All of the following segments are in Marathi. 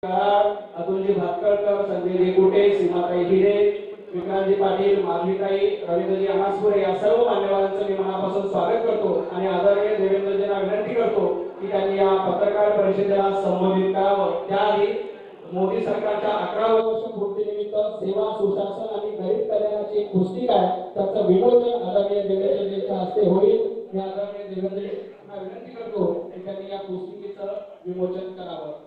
अतुलजी भातखळकर, संजय देकुटे, सीमाताई हिरे, विक्रांतजी पाटील, माधवीताई, रवींद्रजी अनासपुरे या सर्व मान्यवरांचं मी मनापासून स्वागत करतो आणि आदरणीय देवेंद्रजींना विनंती करतो की त्यांनी या पत्रकार परिषदेला संबोधित करावं। त्याआधी मोदी सरकारच्या 11व्या वर्ष पूर्तीनिमित्त सेवा, सुशासन आणि गरीब कल्याणाची एक पुस्तिका आहे, त्याचं विमोचन आदरणीय देवेंद्रजींच्या हस्ते होईल। मी आदरणीय देवेंद्रजींना विनंती करतो की त्यांनी या पुस्तिकेचं विमोचन करावं।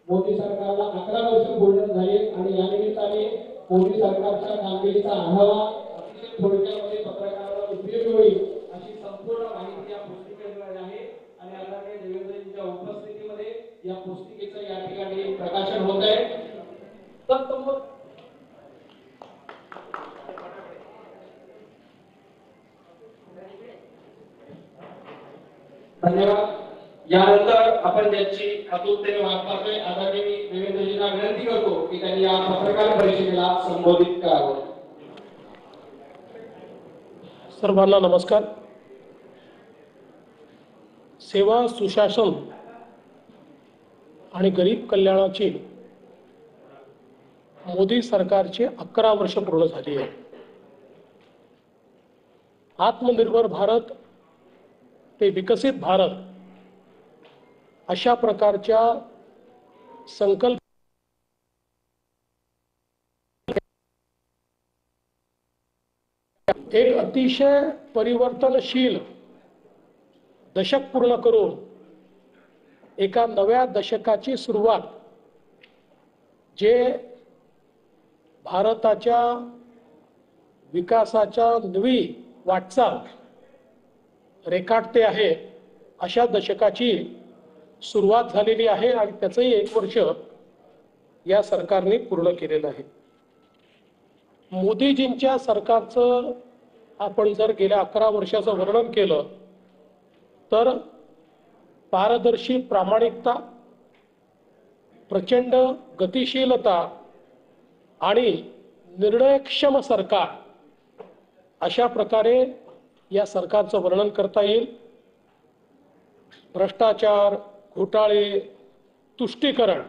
मोदी सरकारला 11 वर्ष पूर्ण झाली आणि या निमित्ताने मोदी सरकारच्या कामगिरीचा आढावा अतिशय थोडक्यामध्ये पत्रकारांना उपयोगी होईल अशी संपूर्ण माहिती या पुस्तिकेमध्ये आहे आणि आदरणीय देवेंद्रजींच्या उपस्थितीमध्ये या पुस्तिकेचं या ठिकाणी प्रकाशन होत आहे। धन्यवाद। यानंतर आपण ज्यांची अतुलतेने वाट पाहतोय आदरणीय देवेंद्रजींना विनंती करतो की त्यांनी या पत्रकार परिषदेला संबोधित करावं। सर्वांना नमस्कार। सेवा, सुशासन आणि गरीब कल्याणाची मोदी सरकारची 11 वर्ष पूर्ण झाली आहे। आत्मनिर्भर भारत ते विकसित भारत अशा प्रकारच्या संकल्प एक अतिशय परिवर्तनशील दशक पूर्ण करून एका नव्या दशकाची सुरुवात जे भारताच्या विकासाच्या नवी वाटचाल रेखाटते आहे अशा दशकाची सुरुवात झालेली आहे आणि त्याचंही 1 वर्ष या सरकारने पूर्ण केलेलं आहे। मोदीजींच्या सरकारचं आपण जर गेल्या 11 वर्षाचं वर्णन केलं तर पारदर्शी प्रामाणिकता, प्रचंड गतिशीलता आणि निर्णयक्षम सरकार अशा प्रकारे या सरकारचं वर्णन करता येईल। भ्रष्टाचार, घोटाळे, तुष्टीकरण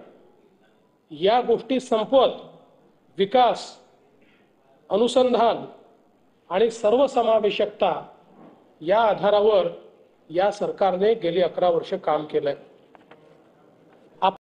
या गोष्टी संपवत विकास, अनुसंधान आणि सर्वसमावेशकता या आधारावर या सरकारने गेली 11 वर्ष काम केलंय।